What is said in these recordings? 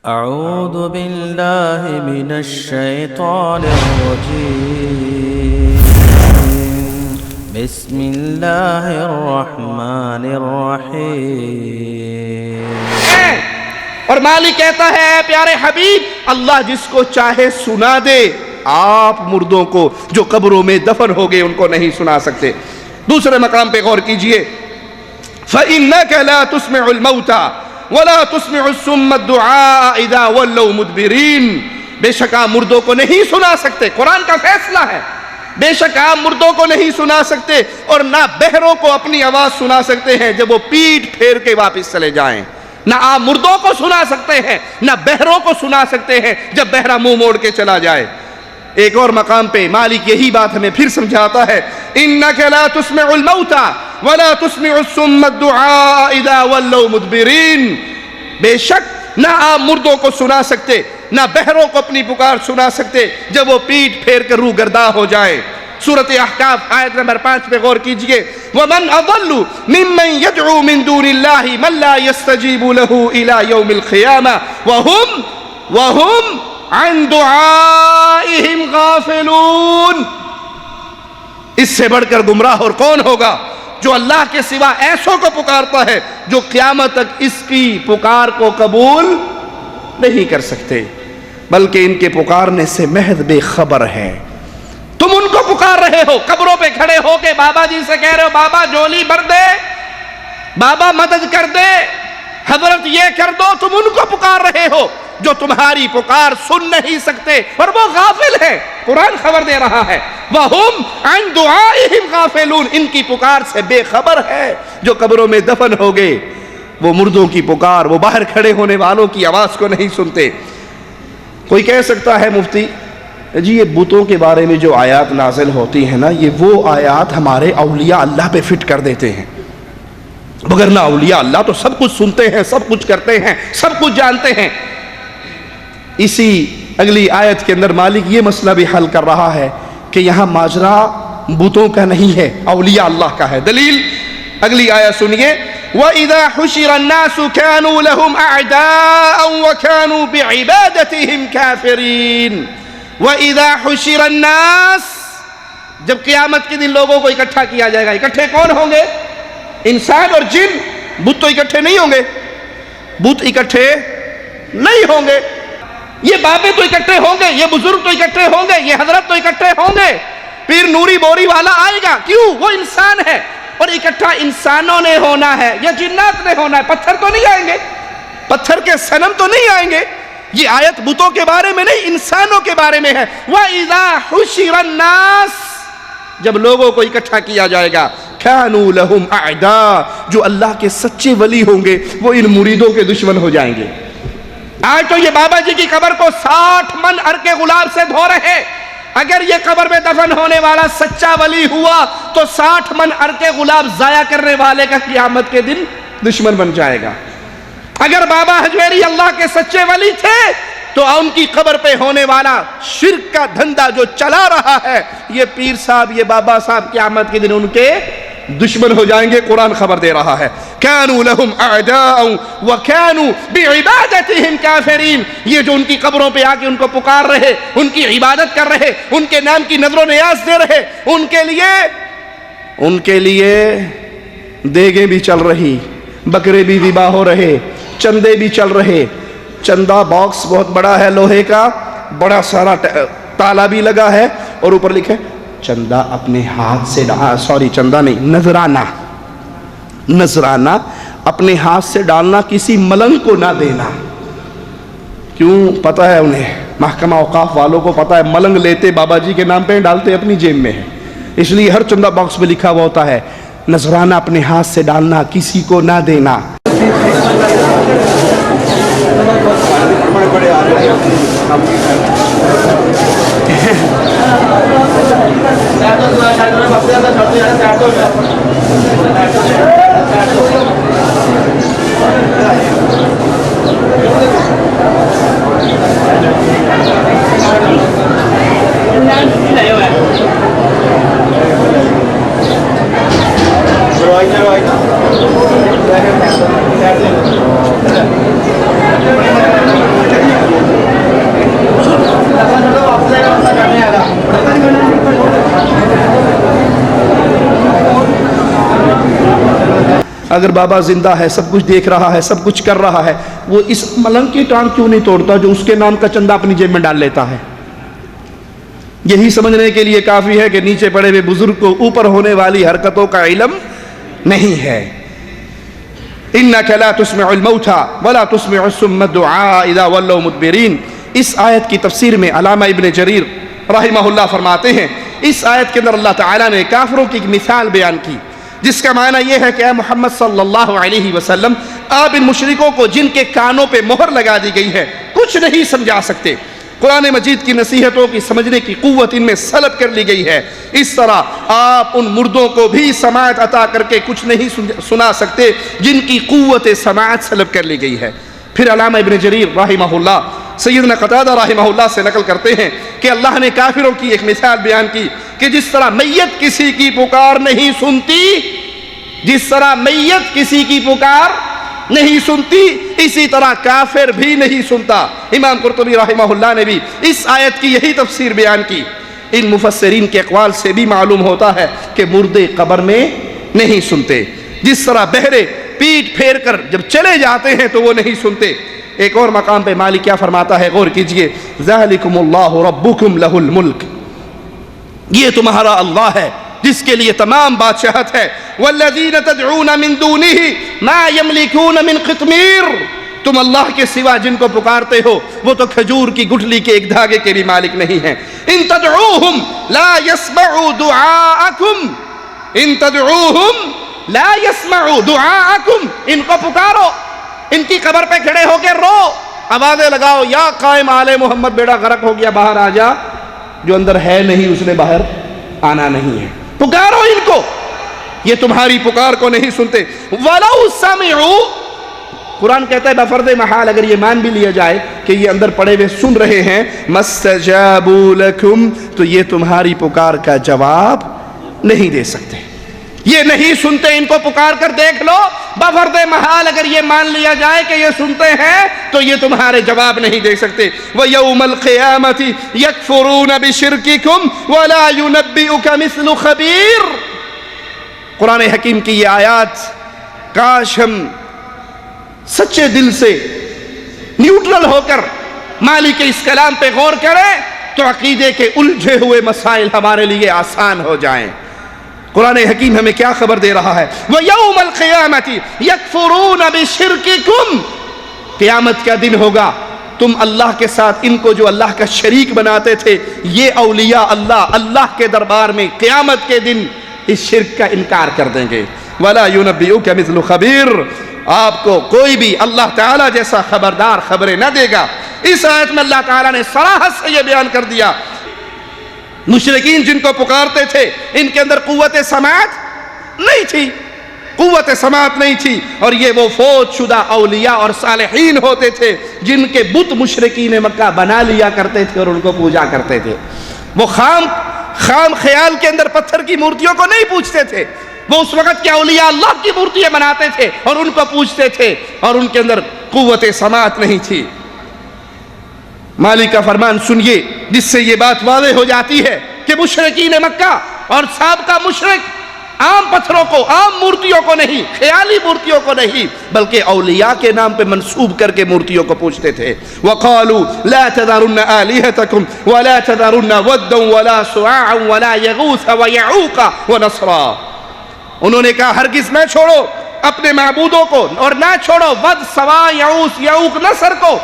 أعوذ بالله من الشيطان الرجيم بسم الله الرحمن الرحيم اور مالک کہتا ہے اے پیارے حبیب اللہ جس کو چاہے سنا دے، آپ مردوں کو جو قبروں میں دفن ہو گئے ان کو نہیں سنا سکتے۔ دوسرے مقام پہ غور کیجئے، فَإِنَّكَ لَا تُسْمِعُ الْمَوْتَى وَلَا تُسْمِعُ الصُّمَّ الدُّعَاءَ إِذَا وَلَّوْا مُدْبِرِينَ۔ بے شک آپ مردوں کو نہیں سنا سکتے، قرآن کا فیصلہ ہے، بے شک آپ مردوں کو نہیں سنا سکتے اور نہ بہروں کو اپنی آواز سنا سکتے ہیں جب وہ پیٹ پھیر کے واپس چلے جائیں۔ نہ آپ مردوں کو سنا سکتے ہیں نہ بہروں کو سنا سکتے ہیں جب بہرہ منہ موڑ کے چلا جائے۔ ایک اور مقام پہ مالک یہی بات ہمیں پھر سمجھاتا ہے، إِنَّكَ لَا تُسْمِعُ الْمَوْتَى وَلَا تُسْمِعُ الصُّمَّ الدُّعَاءَ إِذَا وَلَّوْا مُدْبِرِينَ۔ بے شک نہ آپ مردوں کو سنا سکتے نہ بہروں کو اپنی پکار سنا سکتے جب وہ پیٹ پھیر کر روح گرداں ہو جائے۔ سورۃ احقاف آیت نمبر 5 پہ غور کیجئے، وَمَنْ أَضَلُّ مِمَّنْ يَدْعُو مِن دُونِ اللَّهِ مَنْ لَا يَسْتَجِيبُ لَهُ إِلَى يَوْمِ الْقِيَامَةِ وَهُمْ عَنْ دُعَائِهِمْ غَافِلُونَ۔ اس سے بڑھ کر گمراہ اور کون ہوگا جو اللہ کے سوا ایسوں کو پکارتا ہے جو قیامت تک اس کی پکار کو قبول نہیں کر سکتے، بلکہ ان کے پکارنے سے محض بے خبر ہے۔ تم ان کو پکار رہے ہو، قبروں پہ کھڑے ہو کے بابا جی سے کہہ رہے ہو بابا جولی بھر دے، بابا مدد کر دے، حضرت یہ کر دو، تم ان کو پکار رہے ہو جو تمہاری پکار سن نہیں سکتے اور وہ غافل ہے۔ قرآن خبر دے رہا ہے، وَهُمْ عَنْ دُعَائِهِمْ غَافِلُونَ، ان کی پکار سے بے خبر ہے جو قبروں میں دفن ہو گئے۔ وہ مردوں کی پکار، وہ باہر کھڑے ہونے والوں کی آواز کو نہیں سنتے۔ کوئی کہہ سکتا ہے مفتی جی یہ بتوں کے بارے میں جو آیات نازل ہوتی ہیں نا، یہ وہ آیات ہمارے اولیاء اللہ پہ فٹ کر دیتے ہیں، مگر نہ اولیاء اللہ تو سب کچھ سنتے ہیں، سب کچھ کرتے ہیں، سب کچھ جانتے ہیں۔ اسی اگلی آیت کے اندر مالک یہ مسئلہ بھی حل کر رہا ہے کہ یہاں ماجرا بتوں کا نہیں ہے، اولیاء اللہ کا ہے۔ دلیل اگلی آیت سنیے، وَإِذَا حُشِرَ النَّاسُ كَانُوا لَهُمْ أَعْدَاءً وَكَانُوا بِعِبَادَتِهِمْ كَافِرِينَ۔ وَإِذَا حُشِرَ النَّاسُ، جب قیامت کے دن لوگوں کو اکٹھا کیا جائے گا، اکٹھے کون ہوں گے؟ انسان اور جن، بت تو اکٹھے نہیں ہوں گے، بت اکٹھے نہیں ہوں گے، یہ بابے تو اکٹھے ہوں گے، یہ بزرگ تو اکٹھے ہوں گے، یہ حضرت تو اکٹھے ہوں گے، پیر نوری بوری والا آئے گا، کیوں؟ وہ انسان ہے اور اکٹھا انسانوں نے ہونا ہے یا جنات نے ہونا ہے، پتھر تو نہیں آئیں گے، پتھر کے صنم تو نہیں آئیں گے۔ یہ آیت بتوں کے بارے میں نہیں، انسانوں کے بارے میں ہے۔ وَإِذَا حُشِرَ النَّاسُ، جب لوگوں کو اکٹھا کیا جائے گا، كَانُوا لَهُمْ أَعْدَاءَ، جو اللہ کے سچے ولی ہوں گے وہ ان مریدوں کے دشمن ہو جائیں گے۔ آج تو یہ بابا جی کی قبر کو 60 من عرق گلاب سے دھو رہے، اگر یہ قبر میں دفن ہونے والا سچا ولی ہوا تو 60 من عرق گلاب ضائع کرنے والے کا قیامت کے دن دشمن بن جائے گا۔ اگر بابا حجویری اللہ کے سچے ولی تھے تو ان کی قبر پہ ہونے والا شرک کا دھندا جو چلا رہا ہے، یہ پیر صاحب، یہ بابا صاحب قیامت کے دن ان کے دشمن ہو جائیں گے۔ قرآن خبر دے رہا ہے، كَانُوا لَهُمْ أَعْدَاءً وَكَانُوا بِعِبَادَتِهِمْ كَافِرِينَ۔ یہ جو ان کی قبروں پہ آ کے ان کو پکار رہے، ان کی عبادت کر رہے، ان کے نام کی نذر و نیاز دے رہے، ان کے لیے دیگیں بھی چل رہی، بکرے بھی ذبح ہو رہے، چندے بھی چل رہے۔ چندہ باکس بہت بڑا ہے لوہے کا، بڑا سارا تالا بھی لگا ہے اور اوپر لکھے چندہ اپنے ہاتھ سے چندہ نہیں، نذرانہ اپنے ہاتھ سے ڈالنا، کسی ملنگ کو نہ دینا۔ کیوں؟ پتہ ہے انہیں، محکمہ اوقاف والوں کو پتہ ہے ملنگ لیتے بابا جی کے نام پہ ڈالتے اپنی جیب میں ہے، اس لیے ہر چندہ باکس میں لکھا ہوا ہوتا ہے نذرانہ اپنے ہاتھ سے ڈالنا، کسی کو نہ دینا۔ Right. اگر بابا زندہ ہے، سب کچھ دیکھ رہا ہے، سب کچھ کر رہا ہے، وہ اس ملنگ کی ٹانگ کیوں نہیں توڑتا جو اس کے نام کا چندہ اپنی جیب میں ڈال لیتا ہے؟ یہی سمجھنے کے لیے کافی ہے کہ نیچے پڑے ہوئے بزرگ کو اوپر ہونے والی حرکتوں کا علم نہیں ہے۔ إِنَّكَ لَا تُسْمِعُ الْمَوْتَى وَلَا تُسْمِعُ الصُّمَّ الدُّعَاءَ إِذَا وَلَّوْا مُدْبِرِينَ۔ اس آیت کی تفسیر میں علامہ ابن جریر رحمہ اللہ فرماتے ہیں، اس آیت کے اندر اللہ تعالیٰ نے کافروں کی ایک مثال بیان کی، جس کا معنی یہ ہے کہ اے محمد صلی اللہ علیہ وسلم، آپ ان مشرکوں کو جن کے کانوں پہ مہر لگا دی گئی ہے کچھ نہیں سمجھا سکتے۔ قرآن مجید کی نصیحتوں کی سمجھنے کی قوت ان میں سلب کر لی گئی ہے۔ اس طرح آپ ان مردوں کو بھی سماعت عطا کر کے کچھ نہیں سنا سکتے جن کی قوت سماعت سلب کر لی گئی ہے۔ پھر علامہ ابن جریر رحمہ اللہ سیدنا قتادہ رحمہ اللہ سے نقل کرتے ہیں کہ اللہ نے کافروں کی ایک مثال بیان کی کہ جس طرح میت کسی کی پکار نہیں سنتی، جس طرح میت کسی کی پکار نہیں سنتی، اسی طرح کافر بھی نہیں سنتا۔ امام قرطبی رحمہ اللہ نے بھی اس آیت کی یہی تفسیر بیان کی۔ ان مفسرین کے اقوال سے بھی معلوم ہوتا ہے کہ مردے قبر میں نہیں سنتے، جس طرح بہرے پیٹ پھیر کر جب چلے جاتے ہیں تو وہ نہیں سنتے۔ ایک اور مقام پہ مالک کیا فرماتا ہے، غور کیجئے، ذالکم اللہ ربکم لہ الملک، یہ تمہارا اللہ ہے جس کے لیے تمام بادشاہت ہے۔ والذین تدعون من دونہ ما یملکون من قطمیر، تم اللہ کے سوا جن کو پکارتے ہو وہ تو کھجور کی گٹھلی کے ایک دھاگے کے بھی مالک نہیں ہیں۔ ان تدعوہم لا یسمعوا دعاءکم، ان تدعوہم لا یسمعوا دعاءکم، ان کو پکارو، ان کی قبر پہ کھڑے ہو کے رو، آوازیں لگاؤ، یا قائم آل محمد بیڑا غرق ہو گیا باہر آ جا، جو اندر ہے نہیں اس نے باہر آنا نہیں ہے، پکارو ان کو، یہ تمہاری پکار کو نہیں سنتے۔ وَلَوْ سَمِعُوا، قرآن کہتا ہے بفرض محال اگر یہ مان بھی لیا جائے کہ یہ اندر پڑے ہوئے سن رہے ہیں، مَسْتَجَابُوا لَكُمْ، تو یہ تمہاری پکار کا جواب نہیں دے سکتے، یہ نہیں سنتے، ان کو پکار کر دیکھ لو، بفرض محال اگر یہ مان لیا جائے کہ یہ سنتے ہیں تو یہ تمہارے جواب نہیں دے سکتے۔ وَيَوْمَ الْقِيَامَةِ يَكْفُرُونَ بِشِرْكِكُمْ وَلَا يُنَبِّئُكَ مِثْلُ خَبِيرٍ۔ قرآن حکیم کی یہ آیات کاش ہم سچے دل سے نیوٹرل ہو کر مالک کے اس کلام پہ غور کریں تو عقیدے کے الجھے ہوئے مسائل ہمارے لیے آسان ہو جائیں۔ قرآن حکیم ہمیں کیا خبر دے رہا ہے، وَيَوْمَ الْقِيَامَةِ يَكْفُرُونَ بِشِرْكِكُمْ، قیامت کا دن ہوگا، تم اللہ کے ساتھ ان کو جو اللہ کا شریک بناتے تھے، یہ اولیاء اللہ کے دربار میں قیامت کے دن اس شرک کا انکار کر دیں گے۔ وَلَا يُنَبِّئُكَ مِثْلُ خَبِيرٍ، آپ کو کوئی بھی اللہ تعالیٰ جیسا خبردار خبریں نہ دے گا۔ اس آیت میں اللہ تعالیٰ نے صراحت سے یہ بیان کر دیا، مشرکین جن کو پکارتے تھے ان کے اندر قوت سماعت نہیں تھی، قوت سماعت نہیں تھی، اور یہ وہ فوت شدہ اولیاء اور صالحین ہوتے تھے جن کے بت مشرکین مکہ بنا لیا کرتے تھے اور ان کو پوجا کرتے تھے۔ وہ خام خیال کے اندر پتھر کی مورتیوں کو نہیں پوجتے تھے، وہ اس وقت کے اولیاء اللہ کی مورتیاں بناتے تھے اور ان کو پوجتے تھے، اور ان کے اندر قوت سماعت نہیں تھی۔ مالک کا فرمان سنیے جس سے یہ بات واضح ہو جاتی ہے کہ مشرکین مکہ اور سابقہ مشرک عام پتھروں کو، عام مورتیوں کو نہیں، خیالی مورتیوں کو نہیں، بلکہ اولیاء کے نام پہ منسوب کر کے مورتیوں کو پوجتے تھے۔ وَقَالُوا لَا تَذَرُنَّ آلِهَتَكُمْ وَلَا تَذَرُنَّ وَدًّا وَلَا سُوَاعًا وَلَا يَغُوثَ وَيَعُوقَ وَنَسْرًا، انہوں نے کہا ہرگز نہ چھوڑو اپنے معبودوں کو، اور نہ چھوڑو ود، سوا، یعوث، یعوق، نصر کو۔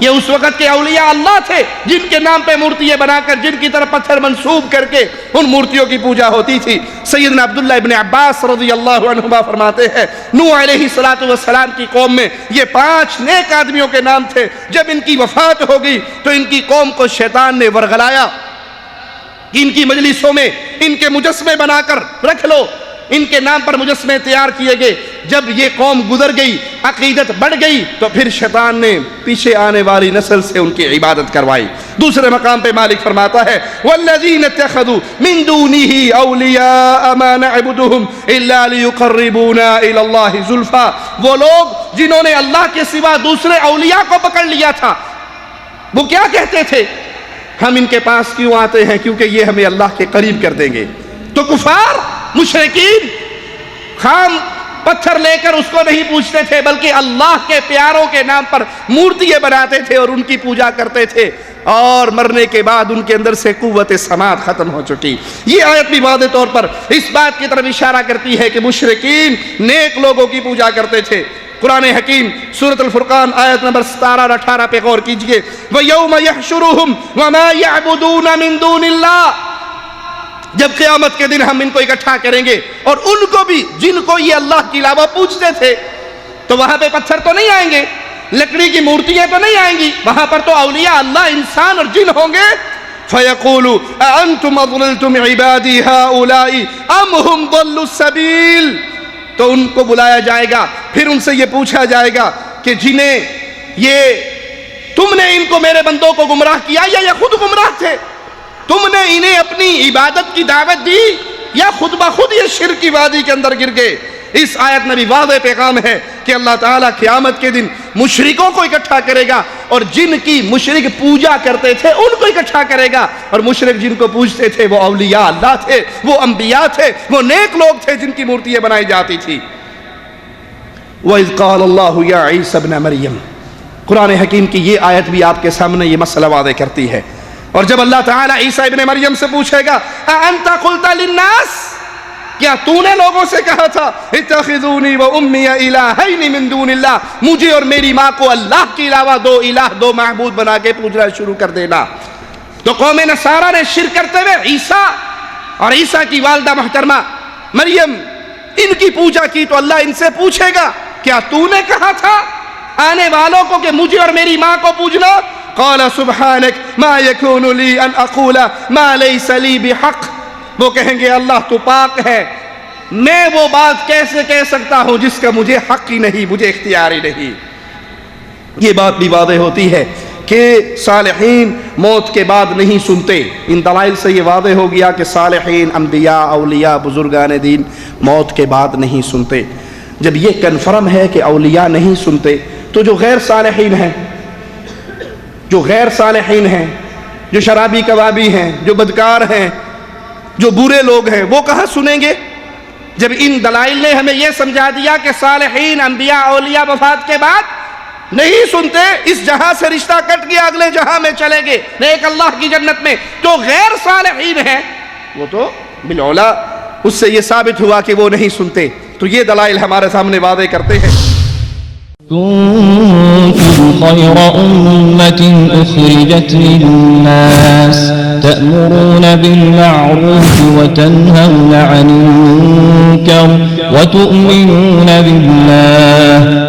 یہ اس وقت کے اولیاء اللہ تھے جن کے نام پہ مورتیاں بنا کر، جن کی طرف پتھر منسوب کر کے ان مورتیوں کی پوجا ہوتی تھی۔ سیدنا عبداللہ ابن عباس رضی اللہ عنہما فرماتے ہیں نوح علیہ السلام کی قوم میں یہ 5 نیک آدمیوں کے نام تھے، جب ان کی وفات ہو گئی تو ان کی قوم کو شیطان نے ورغلایا کہ ان کی مجلسوں میں ان کے مجسمے بنا کر رکھ لو، ان کے نام پر مجسمے تیار کیے گئے. جب یہ قوم گزر گئی, عقیدت بڑھ گئی, تو پھر شیطان نے پیچھے آنے والی نسل سے ان کی عبادت کروائی. دوسرے مقام پہ مالک فرماتا ہے والذین اتخذوا من دونہ اولیاء ما نعبدہم الا لیقربونا الی اللہ زلفا. وہ لوگ جنہوں نے اللہ کے سوا دوسرے اولیاء کو پکڑ لیا تھا, وہ کیا کہتے تھے؟ ہم ان کے پاس کیوں آتے ہیں؟ کیونکہ یہ ہمیں اللہ کے قریب کر دیں گے. تو کفار مشرکین خام پتھر لے کر اس کو نہیں پوجتے تھے, بلکہ اللہ کے پیاروں کے نام پر مورتیاں بناتے تھے اور ان کی پوجا کرتے تھے, اور مرنے کے بعد ان کے اندر سے قوت سماعت ختم ہو چکی. یہ آیت بھی واضح طور پر اس بات کی طرف اشارہ کرتی ہے کہ مشرکین نیک لوگوں کی پوجا کرتے تھے. قرآن حکیم سورۃ الفرقان آیت نمبر 17 اور 18 پہ غور کیجئے. وَيَوْمَ يَحْشُرُهُمْ وَمَا يَعْبُدُونَ مِن دُونِ اللَّهِ. جب قیامت کے دن ہم ان کو اکٹھا کریں گے, اور ان کو بھی جن کو یہ اللہ کے علاوہ پوجتے تھے, تو وہاں پہ پتھر تو نہیں آئیں گے, لکڑی کی مورتیاں تو نہیں آئیں گی, وہاں پر تو اولیاء اللہ, انسان اور جن ہوں گے. فَيَقُولُ أَأَنْتُمْ أَضْلَلْتُمْ عِبَادِي هَؤُلَاءِ أَمْ هُمْ ضَلُّوا السَّبِيلَ. تو ان کو بلایا جائے گا, پھر ان سے یہ پوچھا جائے گا کہ جنہیں تم نے ان کو میرے بندوں کو گمراہ کیا یا یہ خود گمراہ تھے؟ تم نے انہیں اپنی عبادت کی دعوت دی یا خود بخود یہ شرک کی وادی کے اندر گر گئے؟ اس آیت میں بھی واضح پیغام ہے کہ اللہ تعالیٰ قیامت کے دن مشرکوں کو اکٹھا کرے گا, اور جن کی مشرک پوجا کرتے تھے ان کو اکٹھا کرے گا. اور مشرک جن کو پوجتے تھے وہ اولیاء اللہ تھے, وہ انبیاء تھے, وہ نیک لوگ تھے جن کی مورتیاں بنائی جاتی تھی. وَإِذْ قَالَ اللَّهُ يَا عِيسَى ابْنَ مَرْيَمَ. قرآن حکیم کی یہ آیت بھی آپ کے سامنے یہ مسئلہ واضح کرتی ہے. اور جب اللہ تعالیٰ عیسیٰ ابن مریم سے پوچھے گا اَأَنْتَ قُلْتَ لِلنَّاسِ, کیا تو نے لوگوں سے کہا تھا اتخذونی و امی الہین من دون اللہ, مجھے اور میری ماں کو اللہ کے علاوہ دو الہ, دو معبود بنا کے پوجنا شروع کر دینا. تو قوم نصارہ نے شرک کرتے ہوئے عیسیٰ اور عیسیٰ کی والدہ محترمہ مریم ان کی پوجا کی. تو اللہ ان سے پوچھے گا کیا تو نے کہا تھا آنے والوں کو کہ مجھے اور میری ماں کو پوجنا؟ قال سبحانک ما یکون لی ان اقول ما لیس لی بحق. وہ کہیں گے اللہ تو پاک ہے, میں وہ بات کیسے کہہ سکتا ہوں جس کا مجھے حق ہی نہیں, مجھے اختیار ہی نہیں. یہ بات بھی واضح ہوتی ہے کہ صالحین موت کے بعد نہیں سنتے. ان دلائل سے یہ واضح ہو گیا کہ صالحین, انبیاء, اولیاء, بزرگان دین موت کے بعد نہیں سنتے. جب یہ کنفرم ہے کہ اولیاء نہیں سنتے, تو جو غیر صالحین ہیں, جو شرابی کبابی ہیں, جو بدکار ہیں, جو برے لوگ ہیں, وہ کہاں سنیں گے؟ جب ان دلائل نے ہمیں یہ سمجھا دیا کہ صالحین, انبیاء, اولیاء وفات کے بعد نہیں سنتے, اس جہاں سے رشتہ کٹ گیا اگلے جہاں میں چلے گئے نیک اللہ کی جنت میں, تو غیر صالحین ہیں وہ تو بالعلا اس سے یہ ثابت ہوا کہ وہ نہیں سنتے. تو یہ دلائل ہمارے سامنے واضح کرتے ہیں. كنتم خير أمة أخرجت للناس تأمرون بالمعروف وتنهون عن المنكر وتؤمنون بالله